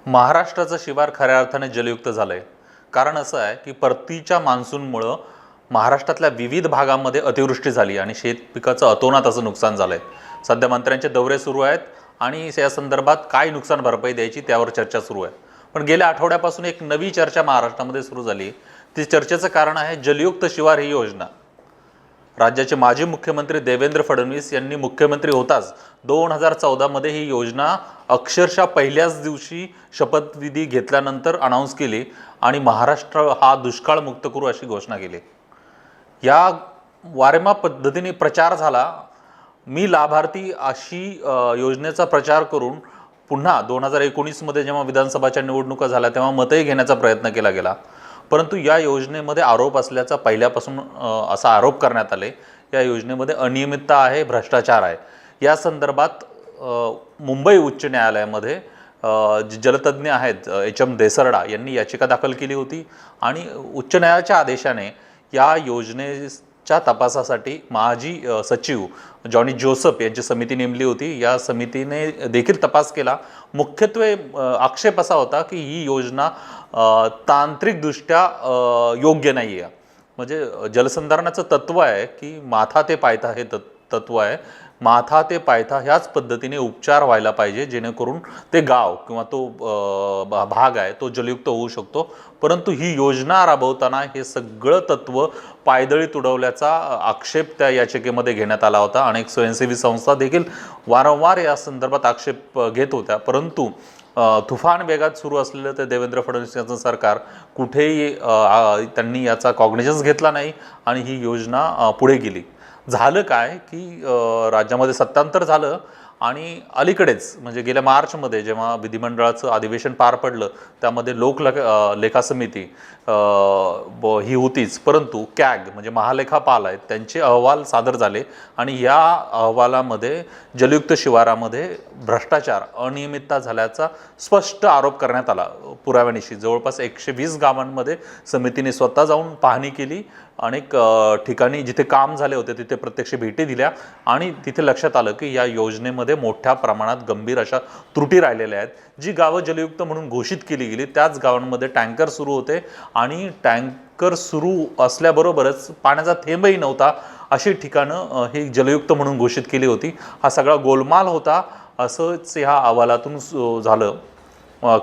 महाराष्ट्राचं शिवार खऱ्या अर्थाने जलयुक्त झालं आहे. कारण असं आहे की परतीच्या मान्सूनमुळं महाराष्ट्रातल्या विविध भागांमध्ये अतिवृष्टी झाली आणि शेतपिकाचं अतोनात असं नुकसान झालं आहे. सध्या मंत्र्यांचे दौरे सुरू आहेत आणि या संदर्भात काय नुकसान भरपाई द्यायची त्यावर चर्चा सुरू आहे. पण गेल्या आठवड्यापासून एक नवी चर्चा महाराष्ट्रामध्ये सुरू झाली. ती चर्चेचं कारण आहे जलयुक्त शिवार ही योजना. राज्याचे माजी मुख्यमंत्री देवेंद्र फडणवीस यांनी मुख्यमंत्री होताच 2014 मध्ये ही योजना अक्षरशः पहिल्याच दिवशी शपथविधी घेतल्यानंतर अनाऊन्स केली आणि महाराष्ट्र हा दुष्काळ मुक्त करू अशी घोषणा केली. या वारेमाप पद्धतीने प्रचार झाला. मी लाभार्थी अशी योजनेचा प्रचार करून पुन्हा 2019 मध्ये जेव्हा विधानसभाच्या निवडणुका झाल्या तेव्हा मतही घेण्याचा प्रयत्न केला गेला. परंतु या योजनेमध्ये आरोप असल्याचा पहिल्यापासून असा आरोप करण्यात आले. या योजनेमध्ये अनियमितता आहे, भ्रष्टाचार आहे. या संदर्भात मुंबई उच्च न्यायालयामध्ये जलतज्ञ आहेत एच.एम. देसरडा यांनी याचिका दाखल केली होती आणि उच्च न्यायालयाच्या आदेशाने या योजनेच्या तपासासाठी माजी सचिव जॉनी जोसेफ यांची समिती नेमली होती. या समितीने देखील तपास केला. मुख्यत्वे आक्षेप असा होता की ही योजना तांत्रिकदृष्ट्या योग्य नाही आहे. म्हणजे जलसंधारणाचं तत्व आहे की माथा ते पायथा हे तत्व आहे. माथा ते पायथा ह्याच पद्धतीने उपचार व्हायला पाहिजे जेणेकरून ते गाव किंवा तो भाग आहे तो जलयुक्त होऊ शकतो. परंतु ही योजना राबवताना हे सगळं तत्व पायदळी तुडवल्याचा आक्षेप त्या याचिकेमध्ये घेण्यात आला होता. अनेक स्वयंसेवी संस्था देखील वारंवार या संदर्भात आक्षेप घेत होत्या. परंतु तुफान वेगात सुरू असलेलं ते देवेंद्र फडणवीस यांचं सरकार कुठेही त्यांनी याचा कॉग्निजन्स घेतला नाही आणि ही योजना पुढे गेली. झालं काय की राज्यामध्ये सत्तांतर झालं आणि अलीकडेच म्हणजे गेल्या मार्चमध्ये जेव्हा विधिमंडळाचं अधिवेशन पार पडलं त्यामध्ये लेखा समिती ही होतीच. परंतु कॅग म्हणजे महालेखापाल आहेत त्यांचे अहवाल सादर झाले आणि या अहवालामध्ये जलयुक्त शिवारामध्ये भ्रष्टाचार अनियमितता झाल्याचा स्पष्ट आरोप करण्यात आला. पुराव्यानिशी जवळपास 120 गावांमध्ये समितीने स्वतः जाऊन पाहणी केली. अनेक ठिकाणी जिथे काम झाले होते तिथे प्रत्यक्ष भेटी दिल्या आणि तिथे लक्षात आलं की या योजनेमध्ये मोठ्या प्रमाणात गंभीर अशा त्रुटी राहिलेल्या आहेत. जी गावं जलयुक्त म्हणून घोषित केली गेली त्याच गावांमध्ये टँकर सुरू होते आणि टँकर सुरू असल्याबरोबरच पाण्याचा थेंबही नव्हता. अशी ठिकाणं ही जलयुक्त म्हणून घोषित केली होती. हा सगळा गोलमाल होता असंच ह्या अहवालातून झालं.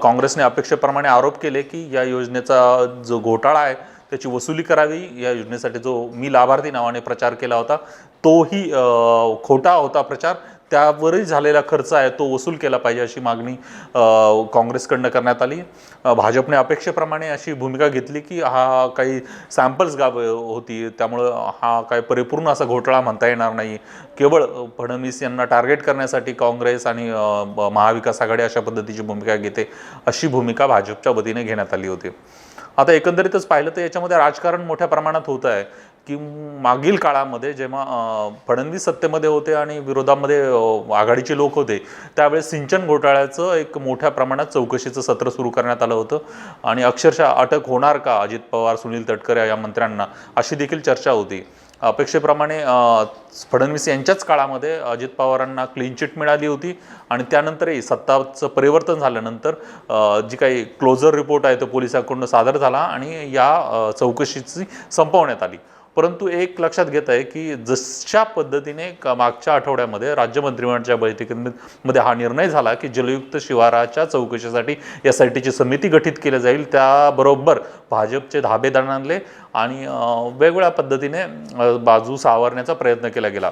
काँग्रेसने अपेक्षेप्रमाणे आरोप केले की या योजनेचा जो घोटाळा आहे त्याची वसुली करावी. या योजनेसाठी जो मी लाभार्थी नावाने प्रचार केला होता तोही खोटा होता प्रचार. त्यावरही झालेला खर्च आहे तो वसूल केला पाहिजे अशी मागणी काँग्रेसकडनं करण्यात आली. भाजपने अपेक्षेप्रमाणे अशी भूमिका घेतली की हा काही सॅम्पल्स गाव होती त्यामुळं हा काही परिपूर्ण असा घोटाळा म्हणता येणार नाही. केवळ फडणवीस यांना टार्गेट करण्यासाठी काँग्रेस आणि महाविकास आघाडी अशा पद्धतीची भूमिका घेते अशी भूमिका भाजपच्या वतीने घेण्यात आली होती. आता एकंदरीतच पाहिलं तर याच्यामध्ये राजकारण मोठ्या प्रमाणात होत आहे की मागील काळामध्ये जेव्हा फडणवीस सत्तेमध्ये होते आणि विरोधामध्ये आघाडीचे लोक होते त्यावेळेस सिंचन घोटाळ्याचं एक मोठ्या प्रमाणात चौकशीचं सत्र सुरू करण्यात आलं होतं आणि अक्षरशः अटक होणार का अजित पवार सुनील तटकरे या मंत्र्यांना अशी देखील चर्चा होती. अपेक्षेप्रमाणे फडणवीस यांच्याच काळामध्ये अजित पवारांना क्लीन चिट मिळाली होती आणि त्यानंतरही सत्ताचं परिवर्तन झाल्यानंतर जी काही क्लोजर रिपोर्ट आहे तो पोलिसांकडून सादर झाला आणि या चौकशीची संपवण्यात आली. परंतु एक लक्षात घेत आहे की जशा पद्धतीने मागच्या आठवड्यामध्ये राज्य मंत्रिमंडळाच्या बैठकीमध्ये हा निर्णय झाला की जलयुक्त शिवाराच्या चौकशीसाठी SITची समिती गठीत केली जाईल त्याबरोबर भाजपचे धाबे आणले आणि वेगवेगळ्या पद्धतीने बाजू सावरण्याचा प्रयत्न केला गेला.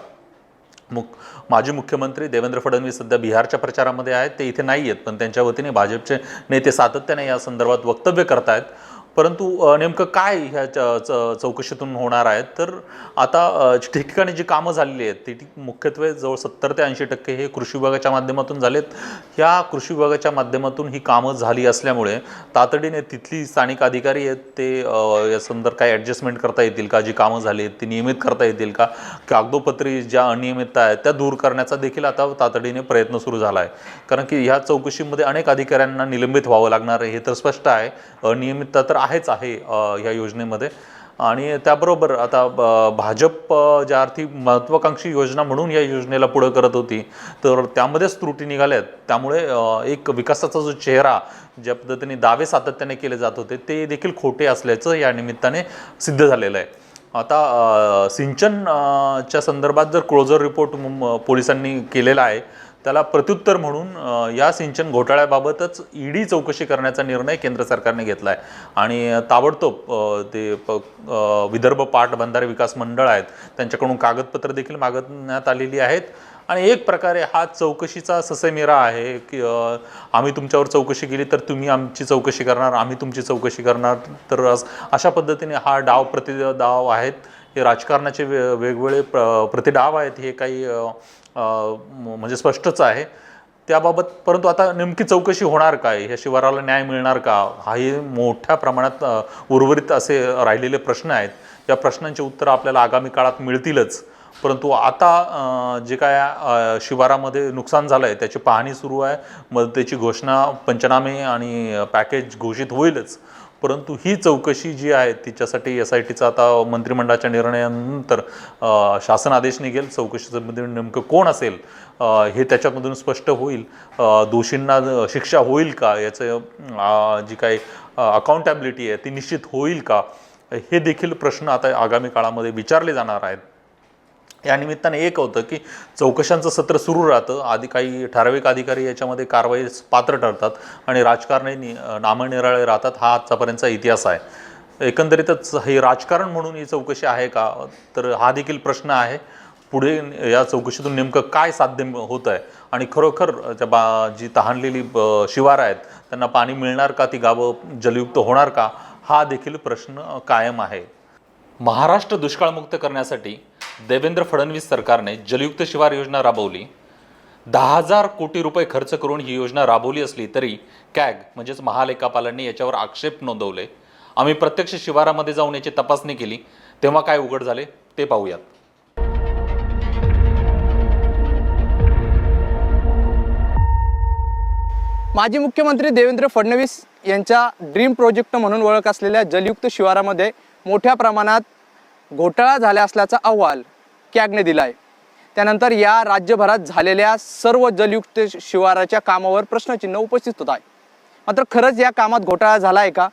माजी मुख्यमंत्री देवेंद्र फडणवीस सध्या बिहारच्या प्रचारामध्ये आहेत. ते इथे नाही आहेत पण त्यांच्या वतीने भाजपचे नेते सातत्याने या संदर्भात वक्तव्य करतायत. परंतु नेमकं काय ह्या चौकशीतून होणार आहे तर आता ठिकठिकाणी जी कामं झालेली आहेत ती मुख्यत्वे जवळ 70 ते 80% हे कृषी विभागाच्या माध्यमातून झालेत. ह्या कृषी विभागाच्या माध्यमातून ही कामं झाली असल्यामुळे तातडीने तिथली स्थानिक अधिकारी आहेत ते या संदर्भात काय ॲडजस्टमेंट करता येतील का, जी कामं झाली आहेत ती नियमित करता येतील का, कागदोपत्री ज्या अनियमितता आहेत त्या दूर करण्याचा देखील आता तातडीने प्रयत्न सुरू झाला आहे. कारण की ह्या चौकशीमध्ये अनेक अधिकाऱ्यांना निलंबित व्हावं लागणार आहे हे तर स्पष्ट आहे. अनियमितता तर आहेच आहे ह्या योजनेमध्ये. आणि त्याबरोबर आता भाजप ज्या अर्थी महत्त्वाकांक्षी योजना म्हणून या योजनेला पुढं करत होती, तर त्यामध्येच त्रुटी निघाल्यात. त्यामुळे एक विकासाचा जो चेहरा ज्या पद्धतीने दावे सातत्याने केले जात होते ते देखील खोटे असल्याचं या निमित्ताने सिद्ध झालेलं आहे. आता सिंचनच्या संदर्भात जर क्लोजर रिपोर्ट पोलिसांनी केलेला आहे, त्याला प्रत्युत्तर म्हणून या सिंचन घोटाळ्याबाबतच ईडी चौकशी करण्याचा निर्णय केंद्र सरकारने घेतला आहे. आणि ताबडतोब ते विदर्भ पाटबंधारे विकास मंडळ आहेत त्यांच्याकडून कागदपत्र देखील मागवण्यात आलेली आहेत. आणि एक प्रकारे हा चौकशीचा ससेमिरा आहे की आम्ही तुमच्यावर चौकशी केली तर तुम्ही आमची चौकशी करणार, आम्ही तुमची चौकशी करणार. तर अशा पद्धतीने हा डाव प्रतिडाव आहेत. हे राजकारणाचे वेगवेगळे प्रतिडाव आहेत. हे काही म्हणजे स्पष्टच आहे त्याबाबत. परंतु आता नेमकी चौकशी होणार काय, ह्या शिवाराला न्याय मिळणार का, हाही मोठ्या प्रमाणात उर्वरित असे राहिलेले प्रश्न आहेत. या प्रश्नांची उत्तरं आपल्याला आगामी काळात मिळतीलच. परंतु आता जे काय शिवारामध्ये नुकसान झालं आहे त्याची पाहणी सुरू आहे. मदतीची घोषणा, पंचनामे आणि पॅकेज घोषित होईलच. परंतु ही चौकशी जी आहे तिच्यासाठी SITचा आता मंत्रिमंडळाच्या निर्णयानंतर शासन आदेश निघेल. चौकशीचं नेमकं कोण असेल हे त्याच्यामधून स्पष्ट होईल. दोषींना शिक्षा होईल का, याचं जी काही अकाउंटेबिलिटी आहे ती निश्चित होईल का, हे देखील प्रश्न आता आगामी काळामध्ये विचारले जाणार आहेत. या निमित्ताने एक होतं की चौकशांचं सत्र सुरू राहतं, काही ठराविक अधिकारी याच्यामध्ये कारवाईस पात्र ठरतात आणि राजकारणी नामनिराळे राहतात. हा आजचापर्यंतचा इतिहास आहे. एकंदरीतच हे राजकारण म्हणून ही चौकशी आहे का, तर हा देखील प्रश्न आहे. पुढे या चौकशीतून नेमकं काय साध्य होतं आहे आणि खरोखर जी तहानलेली शिवार आहेत त्यांना पाणी मिळणार का, ती गावं जलयुक्त होणार का, हा देखील प्रश्न कायम आहे. महाराष्ट्र दुष्काळमुक्त करण्यासाठी देवेंद्र फडणवीस सरकारने जलयुक्त शिवार योजना राबवली. 10,000 कोटी रुपये खर्च करून ही योजना राबवली असली तरी कॅग म्हणजेच महालेखापालांनी याच्यावर आक्षेप नोंदवले. आम्ही प्रत्यक्ष शिवारामध्ये जाऊन याची तपासणी केली, तेव्हा काय उघड झाले ते पाहूयात. माजी मुख्यमंत्री देवेंद्र फडणवीस यांच्या ड्रीम प्रोजेक्ट म्हणून ओळख असलेल्या जलयुक्त शिवारामध्ये मोठ्या प्रमाणात घोटाळा झाला असल्याचा अहवाल कॅगने दिला आहे. त्यानंतर या राज्यभरात झालेल्या सर्व जलयुक्त शिवाराच्या कामावर प्रश्नचिन्ह उपस्थित होत आहे. मात्र खरंच या कामात घोटाळा झाला आहे का,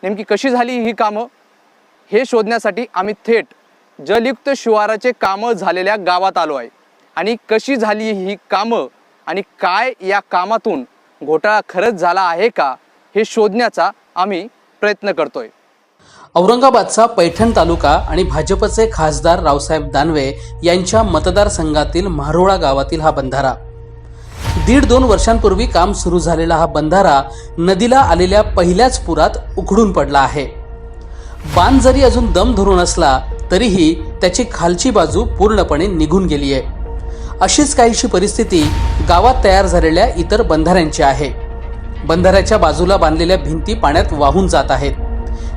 नेमकी कशी झाली ही कामं, हे शोधण्यासाठी आम्ही थेट जलयुक्त शिवाराचे कामं झालेल्या गावात आलो आहे. आणि कशी झाली ही कामं आणि काय या कामातून घोटाळा खरंच झाला आहे का, हे शोधण्याचा आम्ही प्रयत्न करतोय. औरंगाबादचा पैठण तालुका आणि भाजपचे खासदार रावसाहेब दानवे यांच्या मतदारसंघातील म्हारोळा गावातील हा बंधारा 1.5-2 वर्षांपूर्वी काम सुरू झालेला हा बंधारा नदीला आलेल्या पहिल्याच पुरात उखडून पडला आहे. बांध जरी अजून दम धरून असला तरीही त्याची खालची बाजू पूर्णपणे निघून गेली आहे. अशीच काहीशी परिस्थिती गावात तयार झालेल्या इतर बंधाऱ्यांची आहे. बंधाऱ्याच्या बाजूला बांधलेल्या भिंती पाण्यात वाहून जात आहेत.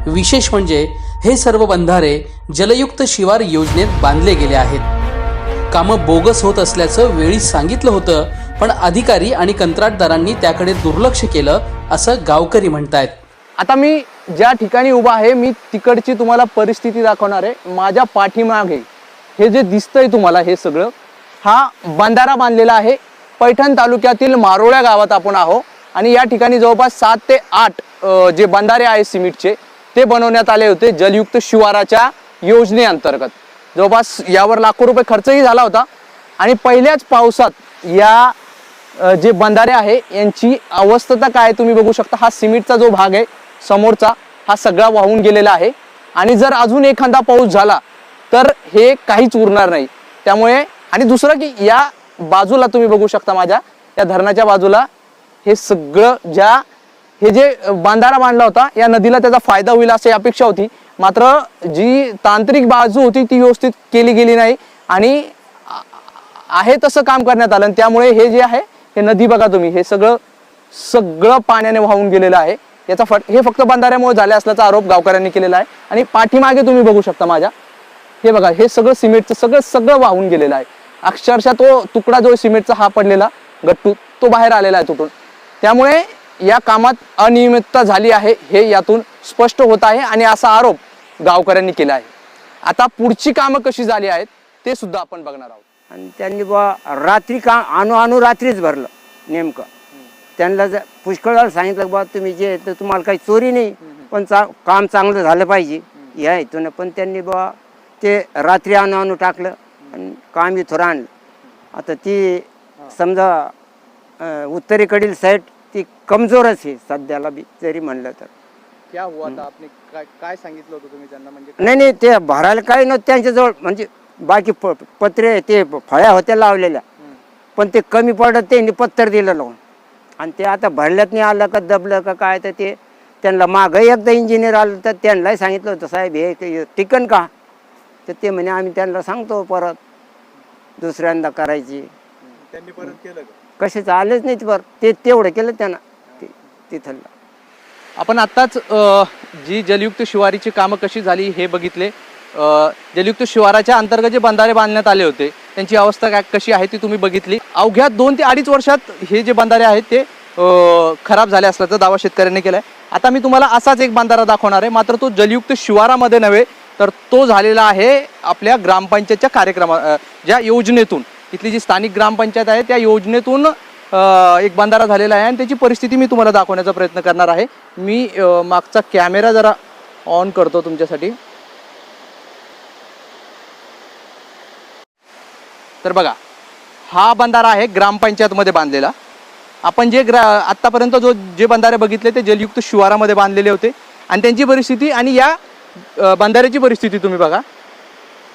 विशेष म्हणजे हे सर्व बंधारे जलयुक्त शिवार योजनेत बांधले गेले आहेत. कामं बोगस होत असल्याचं वेळी सांगितलं होतं, पण अधिकारी आणि कंत्राटदारांनी त्याकडे दुर्लक्ष केलं असं गावकरी म्हणतायत. आता मी ज्या ठिकाणी उभा आहे मी तिकडची तुम्हाला परिस्थिती दाखवणार आहे. माझ्या पाठीमागे हे जे दिसतंय तुम्हाला, हे सगळं हा बंधारा बांधलेला आहे. पैठण तालुक्यातील मारोळ्या गावात आपण आहो आणि या ठिकाणी जवळपास 7 ते 8 जे बंधारे आहेत सिमेंटचे ते बनवण्यात आले होते जलयुक्त शिवाराच्या योजनेअंतर्गत. जवळपास यावर लाखो रुपये खर्चही झाला होता. आणि पहिल्याच पावसात या जे बंधारे आहे यांची अवस्था काय तुम्ही बघू शकता. हा सिमेंटचा जो भाग आहे समोरचा हा सगळा वाहून गेलेला आहे आणि जर अजून एखादा पाऊस झाला तर हे काहीच उरणार नाही. त्यामुळे आणि दुसरं की या बाजूला तुम्ही बघू शकता, माझ्या या धरणाच्या बाजूला हे सगळं हे जे बांधारा बांधला होता या नदीला त्याचा फायदा होईल अशी अपेक्षा होती. मात्र जी तांत्रिक बाजू होती ती व्यवस्थित केली गेली नाही आणि आहे तसं काम करण्यात आलं. त्यामुळे हे जे आहे हे नदी बघा तुम्ही, हे सगळं पाण्याने वाहून गेलेलं आहे. याचा हे फक्त बंधाऱ्यामुळे झाले असल्याचा आरोप गावकऱ्यांनी केलेला आहे. आणि पाठीमागे तुम्ही बघू शकता माझ्या, हे बघा हे सगळं सिमेंटचं सगळं वाहून गेलेलं आहे. अक्षरशः तो तुकडा जो सिमेंटचा हा पडलेला गट्टू तो बाहेर आलेला आहे तुटून. त्यामुळे या कामात अनियमितता झाली आहे हे यातून स्पष्ट होत आहे आणि असा आरोप गावकऱ्यांनी केलं आहे. आता पुढची कामं कशी झाली आहेत ते सुद्धा आपण बघणार आहोत. आणि त्यांनी रात्री आणू रात्रीच भरलं नेमकं. त्यांना पुष्कळ वेळा सांगितलं बा तुम्ही जे तर तुम्हाला काही चोरी नाही, पण काम चांगलं झालं पाहिजे या हेतून. पण त्यांनी ते रात्री आणू टाकलं आणि काम इथं आणलं. आता ती समजा उत्तरेकडील साईड ती कमजोरच आहे सध्याला बी जरी म्हणलं तर. क्या हुआ था आपने काय सांगितलं होतं तुम्ही त्यांना? म्हणजे नाही ते भरायला काही नव्हतं त्यांच्याजवळ. म्हणजे बाकी पत्रे ते फळ्या होत्या लावलेल्या, पण ते कमी पडत त्यांनी पत्तर दिलं लावून. आणि ते आता भरल्यात नाही आलं का दबलं का काय, तर ते त्यांना मागं एकदा इंजिनियर आलं तर त्यांनाही सांगितलं होतं साहेब हे टिकन का, तर ते म्हणे आम्ही त्यांना सांगतो परत दुसऱ्यांदा करायची. त्यांनी परत केलं कशाचं आलेच नाही ते तेवढं केलं त्यांना तिथलं. आपण आत्ताच जी जलयुक्त शिवारीची कामं कशी झाली हे बघितले. जलयुक्त शिवाराच्या अंतर्गत जे बंधारे बांधण्यात आले होते त्यांची अवस्था कशी आहे ती तुम्ही बघितली. अवघ्या 2 ते 2.5 वर्षात हे जे बंधारे आहेत ते खराब झाले असल्याचा दावा शेतकऱ्यांनी केलाय. आता मी तुम्हाला असाच एक बंधारा दाखवणार आहे, मात्र तो जलयुक्त शिवारामध्ये नव्हे, तर तो झालेला आहे आपल्या ग्रामपंचायतच्या ज्या योजनेतून, इथली जी स्थानिक ग्रामपंचायत आहे त्या योजनेतून एक बंधारा झालेला आहे आणि त्याची परिस्थिती मी तुम्हाला दाखवण्याचा प्रयत्न करणार आहे. मी मागचा कॅमेरा जरा ऑन करतो तुमच्यासाठी. तर बघा, हा बंधारा आहे ग्रामपंचायतमध्ये बांधलेला. आपण जे आत्तापर्यंत जे बंधारे बघितले ते जलयुक्त शिवारामध्ये बांधलेले होते आणि त्यांची परिस्थिती आणि या बंधाऱ्याची परिस्थिती तुम्ही बघा.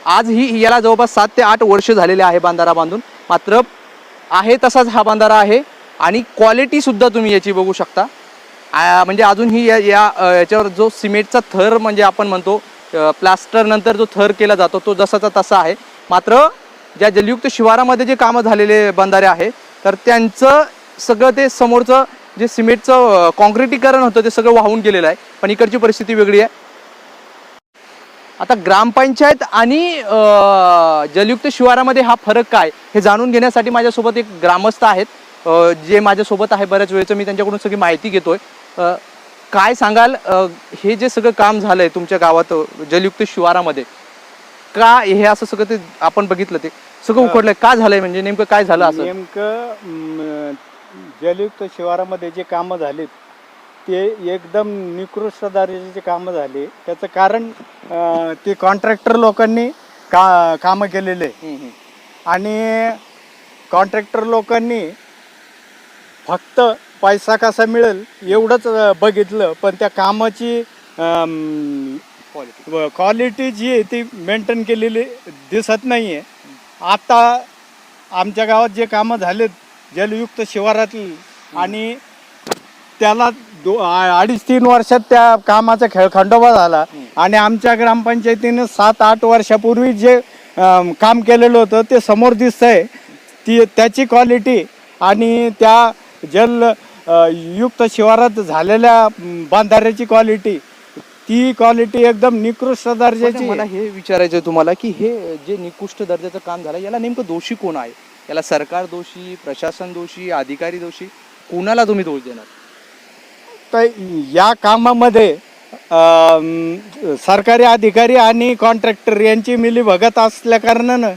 आज याला जवळपास 7 ते 8 वर्ष झालेले आहे बंधारा बांधून, मात्र आहे तसाच हा बंधारा आहे आणि क्वालिटी सुद्धा तुम्ही याची बघू शकता. म्हणजे अजूनही याच्यावर जो सिमेंटचा थर म्हणजे आपण म्हणतो प्लास्टर नंतर जो थर केला जातो तो जसाचा तसा आहे. मात्र ज्या जलयुक्त शिवारामध्ये जे कामं झालेले बंधारे आहे तर त्यांचं सगळं ते समोरचं जे सिमेंटचं कॉन्क्रिटीकरण होतं ते सगळं वाहून गेलेलं आहे. पण इकडची परिस्थिती वेगळी आहे. आता ग्रामपंचायत आणि जलयुक्त शिवारामध्ये हा फरक काय हे जाणून घेण्यासाठी माझ्यासोबत एक ग्रामस्थ आहेत जे माझ्यासोबत आहे बऱ्याच वेळेचं. मी त्यांच्याकडून सगळी माहिती घेतोय. काय सांगाल, हे जे सगळं काम झालंय तुमच्या गावात जलयुक्त शिवारामध्ये, का हे असं सगळं ते आपण बघितलं ते सगळं उखडलंय, का झालंय, म्हणजे नेमकं काय झालं असं? नेमकं जलयुक्त शिवारामध्ये जे कामं झालीत ते एकदम निकृष्ट दर्जाचे कामं झाले. त्याचं कारण ते कॉन्ट्रॅक्टर लोकांनी कामं केलेले आणि कॉन्ट्रॅक्टर लोकांनी फक्त पैसा कसा मिळेल एवढंच बघितलं, पण त्या कामाची क्वालिटी जी आहे ती मेंटेन केलेली दिसत नाही आहे. आता आमच्या गावात जे कामं झालेत जलयुक्त शिवारातली आणि त्याला 2.5-3 वर्षात त्या कामाचा खंडोबा झाला आणि आमच्या ग्रामपंचायतीने 7-8 वर्षापूर्वी जे काम केलेलं होतं ते समोर दिसतंय. त्याची क्वालिटी आणि त्या जलयुक्त शिवारात झालेल्या बांधाऱ्याची क्वालिटी एकदम निकृष्ट दर्जाची. मला हे विचारायचं आहे तुम्हाला की हे जे निकृष्ट दर्जाचं काम झालं याला नेमकं दोषी कोण आहे? याला सरकार दोषी, प्रशासन दोषी, अधिकारी दोषी, कोणाला तुम्ही दोष देणार? तर या कामामध्ये सरकारी अधिकारी आणि कॉन्ट्रॅक्टर यांची मिलीभगत असल्या कारणानं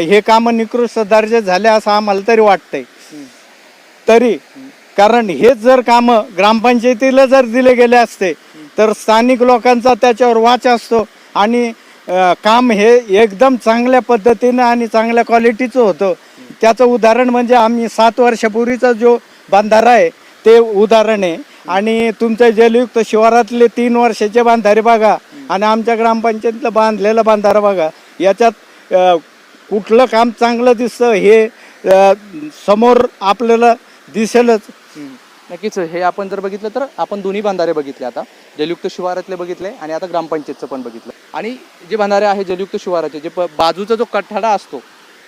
हे कामं निकृष्ट दर्जा झाले असं आम्हाला तरी वाटतंय. तरी कारण हेच जर कामं ग्रामपंचायतीला जर दिले गेले असते तर स्थानिक लोकांचा त्याच्यावर वाच असतो आणि काम हे एकदम चांगल्या पद्धतीनं आणि चांगल्या क्वालिटीचं होतं. त्याचं उदाहरण म्हणजे आम्ही 7 वर्षापूर्वीचा जो बंधारा आहे ते उदाहरण आहे. आणि तुमच्या जलयुक्त शिवारातले 3 वर्षाचे बांधारे बघा आणि आमच्या ग्रामपंचायतीला बांधलेला बांधारा बघा, याच्यात कुठलं काम चांगलं दिसतं हे समोर आपल्याला दिसेलच. नक्कीच. हे आपण जर बघितलं तर आपण दोन्ही बांधारे बघितले, आता जलयुक्त शिवारातले बघितले आणि आता ग्रामपंचायतचं पण बघितलं. आणि जे बांधारे आहे जलयुक्त शिवाराचे, जे बाजूचा जो कठडा असतो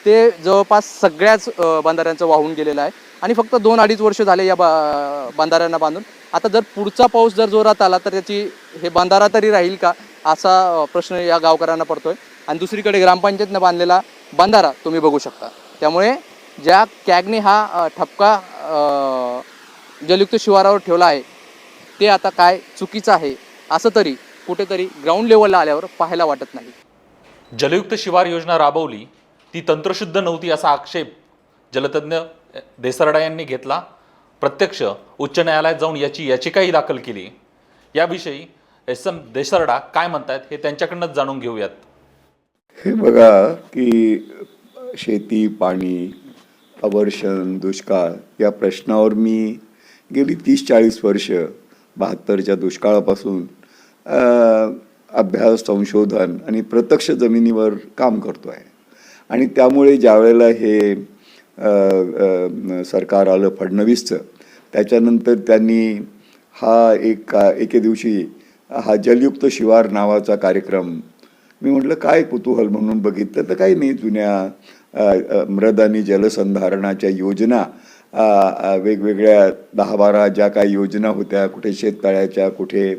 ते जवळपास सगळ्याच बांधाऱ्यांचं वाहून गेलेलं आहे आणि फक्त 2-2.5 वर्ष झाले या बांधाऱ्यांना बांधून. आता जर पुढचा पाऊस जर जोरात आला तर त्याची हे बांधारा तरी राहील का असा प्रश्न या गावकऱ्यांना पडतोय. आणि दुसरीकडे ग्रामपंचायतनं बांधलेला बांधारा तुम्ही बघू शकता. त्यामुळे ज्या कॅगने हा ठपका जलयुक्त शिवारावर ठेवला आहे ते आता काय चुकीचं आहे असं तरी कुठेतरी ग्राउंड लेवलला आल्यावर पाहायला वाटत नाही. जलयुक्त शिवार योजना राबवली ती तंत्रशुद्ध नव्हती असा आक्षेप जलतज्ञ देसरडा यांनी घेतला. प्रत्यक्ष उच्च न्यायालयात जाऊन याची याचिकाही दाखल केली. याविषयी एम देसरडा काय म्हणतायत हे त्यांच्याकडनंच जाणून घेऊयात. हे बघा की शेती, पाणी, अवर्षण, दुष्काळ या प्रश्नावर मी गेली 30-40 वर्ष 72च्या दुष्काळापासून अभ्यास, संशोधन आणि प्रत्यक्ष जमिनीवर काम करतो आहे. आणि त्यामुळे ज्यावेळेला हे सरकार आलं फडणवीसचं, त्याच्यानंतर त्यांनी हा एके दिवशी हा जलयुक्त शिवार नावाचा कार्यक्रम, मी म्हटलं काय कुतूहल म्हणून बघितलं तर काही नाही, जुन्या मृद आणि जलसंधारणाच्या योजना, वेगवेगळ्या 10-12 ज्या काही योजना होत्या, कुठे शेततळ्याच्या, कुठे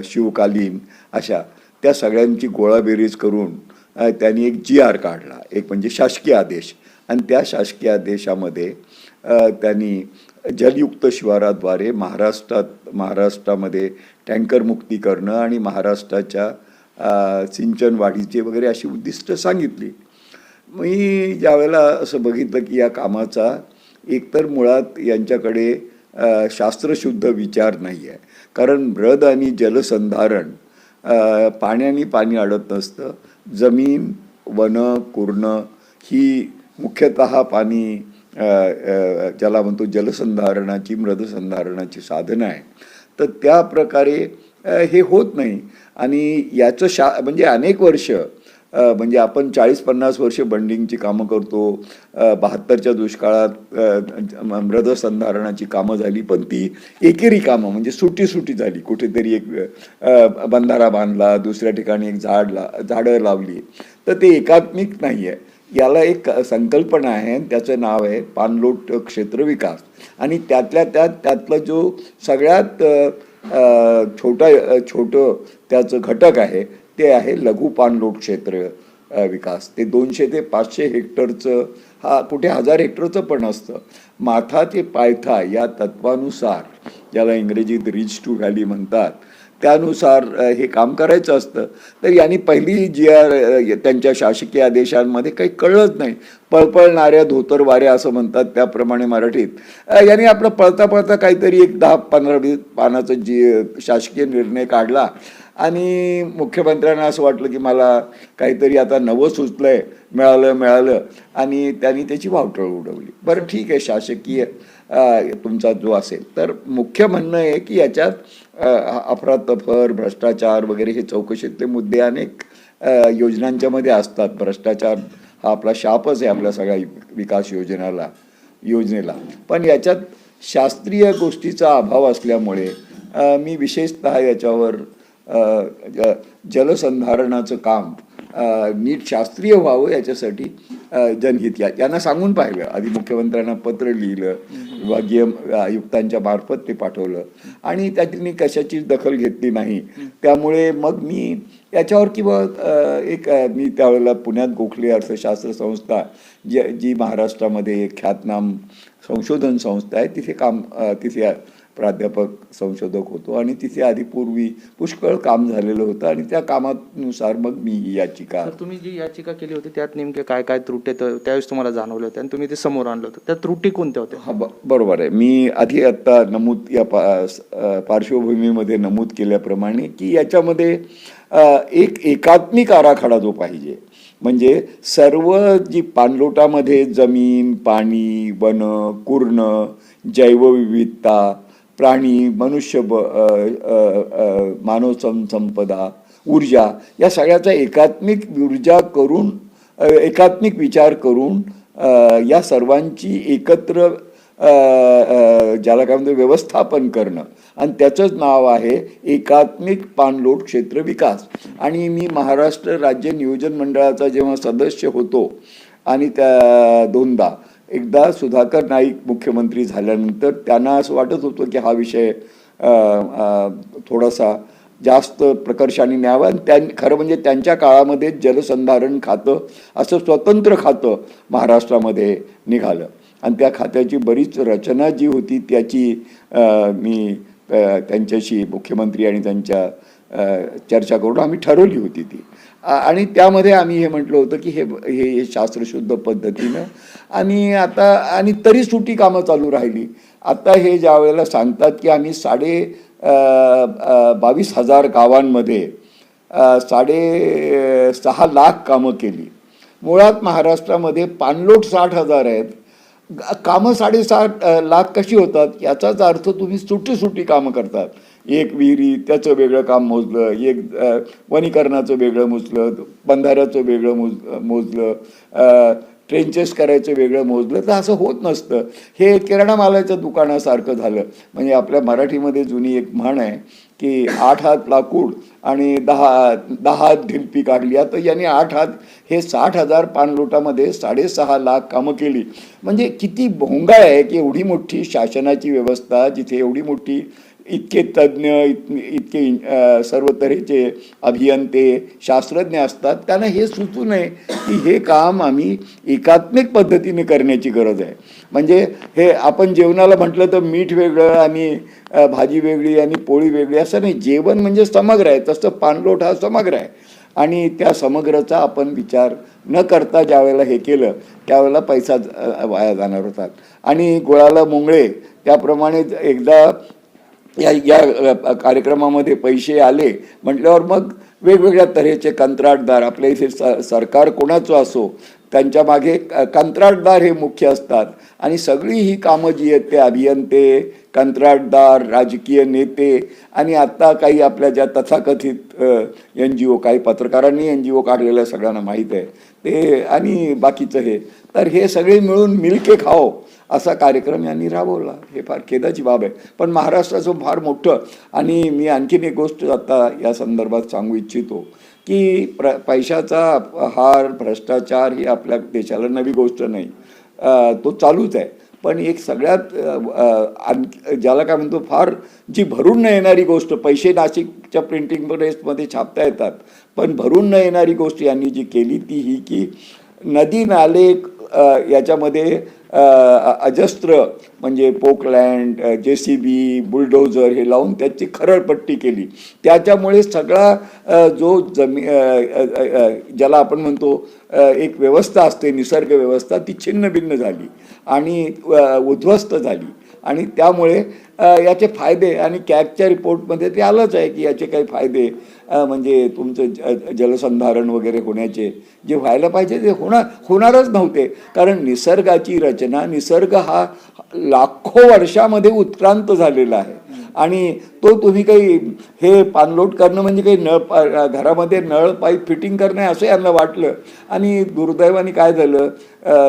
शिवकालीन, अशा त्या सगळ्यांची गोळाबेरीज करून त्यांनी एक GR काढला, एक म्हणजे शासकीय आदेश. आणि त्या शासकीय आदेशामध्ये त्यांनी जलयुक्त शिवाराद्वारे महाराष्ट्रामध्ये टँकर मुक्ती करणं आणि महाराष्ट्राच्या सिंचन वाढीचे वगैरे अशी उद्दिष्ट सांगितली. मी ज्यावेळेला असं बघितलं की या कामाचा एकतर मुळात यांच्याकडे शास्त्रशुद्ध विचार नाही आहे. कारण मृद आणि जलसंधारण, पाण्याने पाणी अडत नसतं. जमीन, वनं, कुरणं ही मुख्यतः पाणी ज्याला म्हणतो जलसंधारणाची, मृदसंधारणाची साधनं आहे. तर त्या प्रकारे हे होत नाही. आणि याचं म्हणजे अनेक वर्ष, म्हणजे आपण 40-50 वर्ष बंडिंगची कामं करतो. 72च्या दुष्काळात मृदसंधारणाची कामं झाली, पण ती एकेरी कामं, म्हणजे सुटी झाली. कुठेतरी एक बंधारा बांधला, दुसऱ्या ठिकाणी एक झाडं लावली, तर ते एकात्मिक नाही आहे. याला एक संकल्पना आहे, त्याचं नाव आहे पाणलोट क्षेत्र विकास. आणि त्यातला जो सगळ्यात छोटं त्याचं घटक आहे ते आहे लघु पाणलोट क्षेत्र विकास. ते 200 ते 500 हेक्टरचं, हा कुठे 1000 हेक्टरचं पण असतं. माथा ते पायथा या तत्वानुसार, ज्याला इंग्रजीत रिच टू व्हॅली म्हणतात, त्यानुसार हे काम करायचं असतं. तर यांनी पहिली GR त्यांच्या शासकीय आदेशांमध्ये काही कळलंच नाही. पळपळणाऱ्या धोतर वाऱ्या असं म्हणतात त्याप्रमाणे मराठीत, यांनी आपलं पळता काहीतरी एक 10-15-20 पानाचा शासकीय निर्णय काढला. आणि मुख्यमंत्र्यांना असं वाटलं की मला काहीतरी आता नवं सुचलंय, मिळालं, आणि त्यांनी त्याची वावटळ उडवली. बरं ठीक आहे, शासकीय तुमचा जो असेल. तर मुख्य म्हणणं आहे की याच्यात अफरातफर, भ्रष्टाचार वगैरे हे चौकशीतले मुद्दे अनेक योजनांच्या मध्ये असतात. भ्रष्टाचार हा आपला शापच आहे आपल्या सगळ्या विकास योजनेला. पण याच्यात शास्त्रीय गोष्टीचा अभाव असल्यामुळे मी विशेषतः याच्यावर जलसंधारणाचं काम नीट शास्त्रीय व्हावं याच्यासाठी जनहित यांना सांगून पाहिलं. आधी मुख्यमंत्र्यांना पत्र लिहिलं, विभागीय आयुक्तांच्या मार्फत ते पाठवलं, आणि त्यांनी कशाची दखल घेतली नाही. त्यामुळे मग मी याच्यावर मी त्यावेळेला पुण्यात गोखले अर्थशास्त्र संस्था, जी महाराष्ट्रामध्ये एक ख्यातनाम संशोधन संस्था आहे, तिथे प्राध्यापक संशोधक होतो. आणि तिथे आधी पूर्वी पुष्कळ काम झालेलं होतं. आणि त्या कामानुसार मग मी ही याचिका. तुम्ही जी याचिका केली होती त्यात नेमके काय काय त्रुटी त्यावेळेस तुम्हाला जाणवलं होतं आणि तुम्ही ते समोर आणलं होतं, त्या त्रुटी कोणत्या होत्या? हा, बरोबर आहे. मी आधी आत्ता नमूद या पार्श्वभूमीमध्ये नमूद केल्याप्रमाणे की याच्यामध्ये एक एकात्मिक आराखडा जो पाहिजे, म्हणजे सर्व जी पाणलोटामध्ये जमीन, पाणी, वन, कुर्ण, जैवविविधता, प्राणी, मनुष्य, मानव संपदा, ऊर्जा, या सगळ्याचा एकात्मिक विचार करून या सर्वांची एकत्र ज्याला काय म्हणतो व्यवस्थापन करणं, आणि त्याचंच नाव आहे एकात्मिक पाणलोट क्षेत्र विकास. आणि मी महाराष्ट्र राज्य नियोजन मंडळाचा जेव्हा सदस्य होतो, आणि त्या दोनदा, एकदा सुधाकर नाईक मुख्यमंत्री झाल्यानंतर त्यांना असं वाटत होतं की हा विषय थोडासा जास्त प्रकर्षाने न्यावा. खरं म्हणजे त्यांच्या काळामध्ये जलसंधारण खातं असं स्वतंत्र खातं महाराष्ट्रामध्ये निघालं. आणि त्या खात्याची बरीच रचना जी होती त्याची मी त्यांच्याशी, मुख्यमंत्री आणि त्यांच्या चर्चा करून आम्ही ठरवली होती ती. आणि त्यामध्ये आम्ही हे म्हटलं होतं की हे शास्त्रशुद्ध पद्धतीनं आणि तरी सुटी कामं चालू राहिली. आता हे ज्या वेळेला सांगतात की आम्ही 22,500 गावांमध्ये 6.5 लाख कामं केली. मुळात महाराष्ट्रामध्ये पाणलोट 60,000 आहेत. कामं 6.5 लाख कशी होतात याचाच अर्थ तुम्ही सुटी कामं करतात. एक विहिरी त्याचं वेगळं काम मोजलं, एक वनीकरणाचं वेगळं मोजलं, बंधाऱ्याचं वेगळं मोजलं, ट्रेंचेस करायचं वेगळं मोजलं, तर असं होत नसतं. हे किराणा मालाच्या दुकानासारखं झालं. म्हणजे आपल्या मराठीमध्ये जुनी एक म्हण आहे की 8 हात लाकूड आणि 10 हात ढिलपी काढली. आता यांनी 8 हात हे 60,000 पाणलोटामध्ये 6.5 लाख कामं केली. म्हणजे किती भोंगा आहे की एवढी मोठी शासनाची व्यवस्था, जिथे एवढी मोठी इतके तज्ज्ञ, इतके सर्व तऱ्हेचे अभियंते, शास्त्रज्ञ असतात, त्यांना हे सुचू नये की हे काम आम्ही एकात्मिक पद्धतीने करण्याची गरज आहे. म्हणजे हे आपण जेवणाला म्हटलं तर मीठ वेगळं आणि भाजी वेगळी आणि पोळी वेगळी असं नाही. जेवण म्हणजे समग्र आहे, तसं पाणलोट हा समग्र आहे. आणि त्या समग्रचा आपण विचार न करता ज्या वेळेला हे केलं त्यावेळेला पैसा वाया जाणार होता. आणि गुळाला मुंगळे त्याप्रमाणे एकदा या कार्यक्रमामध्ये पैसे आले म्हटल्यावर मग वेगवेगळ्या तऱ्हेचे कंत्राटदार, आपल्या इथे सरकार कोणाचं असो त्यांच्या मागे कंत्राटदार हे मुख्य असतात. आणि सगळी ही कामं जी आहेत ते अभियंते, कंत्राटदार, राजकीय नेते आणि आत्ता काही आपल्या ज्या तथाकथित NGO, काही पत्रकारांनी NGO काढलेल्या सगळ्यांना माहीत आहे ते, आणि बाकीचं तर हे सगळे मिळून मिलके खाओ असा कार्यक्रम यांनी राबवला. हे फार खेदाची बाब आहे. पण महाराष्ट्राचं फार मोठं, आणि मी आणखीन एक गोष्ट आता या संदर्भात सांगू इच्छितो की पैशाचा हार, भ्रष्टाचार ही आपल्या देशाला नवी गोष्ट नाही, तो चालूच आहे. पण एक सगळ्यात ज्याला काय म्हणतो फार जी भरून न येणारी गोष्ट, पैसे नाशिकच्या प्रिंटिंग प्रेसमध्ये छापता येतात पण भरून न येणारी गोष्ट यांनी जी केली ती ही की नदी नाले याच्यामध्ये अजस्त्र म्हणजे पोकलँड, JCB, बुलडोझर हे लावून त्याची खरडपट्टी केली. त्याच्यामुळे सगळा जो ज्याला आपण म्हणतो एक व्यवस्था असते, निसर्ग व्यवस्था, ती छिन्नभिन्न झाली आणि उद्ध्वस्त झाली. आणि त्यामुळे याचे फायदे, आणि कॅगच्या रिपोर्टमध्ये ते आलंच आहे की याचे काही फायदे म्हणजे तुमचं जलसंधारण वगैरे होण्याचे जे व्हायला पाहिजे ते होणारच नव्हते. कारण निसर्गाची रचना, निसर्ग हा लाखो वर्षामध्ये उत्क्रांत झालेला आहे. आणि तो तुम्ही काही हे पाणलोट करणं म्हणजे काही घरामध्ये नळ पाईप फिटिंग करणं असं यांना वाटलं. आणि दुर्दैवाने काय झालं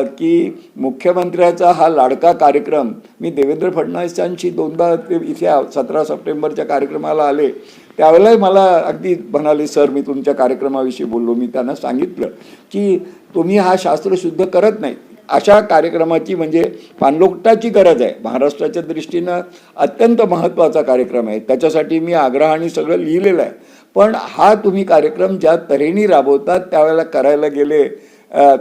की मुख्यमंत्र्याचा हा लाडका कार्यक्रम, मी देवेंद्र फडणवीसांशी 2दा इथे 17 सप्टेंबरच्या कार्यक्रमाला आले त्यावेळेलाही मला अगदी म्हणाले, सर मी तुमच्या कार्यक्रमाविषयी बोललो. मी त्यांना सांगितलं की तुम्ही हा शास्त्रशुद्ध करत नाही. अशा कार्यक्रमाची म्हणजे पाणलोटाची गरज आहे. महाराष्ट्राच्या दृष्टीनं अत्यंत महत्त्वाचा कार्यक्रम आहे. त्याच्यासाठी मी आग्रहाने सगळं लिहिलेलं आहे. पण हा तुम्ही कार्यक्रम ज्या तऱ्हेने राबवतात त्यावेळेला करायला गेले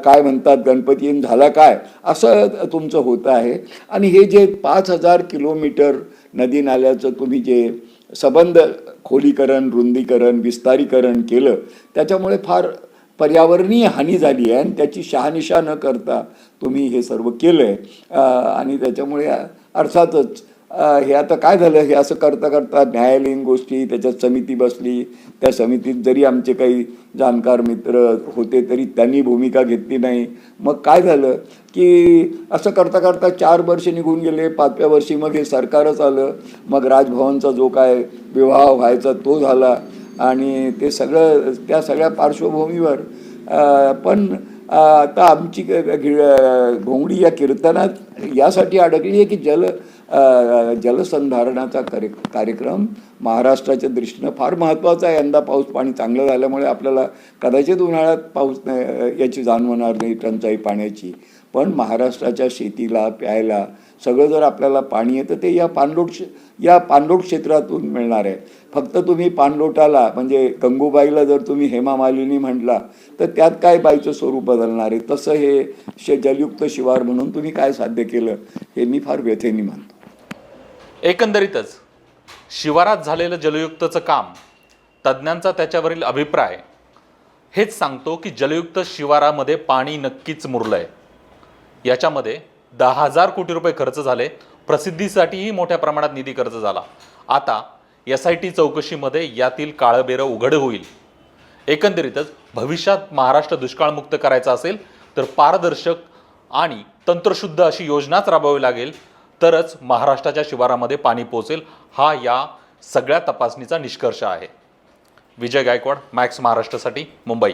काय म्हणतात गणपतीन झाला काय असं तुमचं होतं आहे. आणि हे जे 5,000 किलोमीटर नदी नाल्याचं तुम्ही जे सबंध खोलीकरण, रुंदीकरण, विस्तारीकरण केलं त्याच्यामुळे फार पर्यावरणीय हानी झाली आहे. आणि त्याची शहानिशा न करता तुम्ही हे सर्व केलं आहे. आणि त्याच्यामुळे अर्थातच हे आता काय झालं, हे असं करता करता न्यायालयीन गोष्टी, त्याच्यात समिती बसली. त्या समितीत जरी आमचे काही जाणकार मित्र होते तरी त्यांनी भूमिका घेतली नाही. मग काय झालं की असं करता करता 4 वर्ष निघून गेले. 5व्या वर्षी मग हे सरकारच आलं. मग राजभवनचा जो काय विवाह व्हायचा तो झाला. आणि ते सगळं त्या सगळ्या पार्श्वभूमीवर पण आता आमची घोंगडी या कीर्तनात यासाठी अडकली आहे की जलसंधारणाचा कार्यक्रम महाराष्ट्राच्या दृष्टीनं फार महत्त्वाचा आहे. यंदा पाऊस पाणी चांगलं झाल्यामुळे आपल्याला कदाचित उन्हाळ्यात पाऊस याची जाणवणार नाही, टंचाई पाण्याची. पण महाराष्ट्राच्या शेतीला, प्यायला सगळं जर आपल्याला पाणी येतं ते या पाणलोट क्षेत्रातून मिळणार आहे. फक्त तुम्ही पाणलोटाला म्हणजे गंगूबाईला जर तुम्ही हेमा मालिनी म्हटला तर त्यात काय बाईचं स्वरूप बदलणार आहे. तसं हे जलयुक्त शिवार म्हणून तुम्ही काय साध्य केलं हे मी फार व्यथेने मानतो. एकंदरीतच शिवारात झालेलं जलयुक्तचं काम तज्ज्ञांचा त्याच्यावरील अभिप्राय हेच सांगतो की जलयुक्त शिवारामध्ये पाणी नक्कीच मुरलंय. याच्यामध्ये 10,000 कोटी रुपये खर्च झाले. प्रसिद्धीसाठीही मोठ्या प्रमाणात निधी खर्च झाला. आता SIT चौकशीमध्ये यातील काळबेरं उघड होईल. एकंदरीतच भविष्यात महाराष्ट्र दुष्काळमुक्त करायचा असेल तर पारदर्शक आणि तंत्रशुद्ध अशी योजनाच राबवावी लागेल, तरच महाराष्ट्राच्या शिवारामध्ये पाणी पोहोचेल. हा या सगळ्या तपासणीचा निष्कर्ष आहे. विजय गायकवाड, मॅक्स महाराष्ट्रासाठी, मुंबई.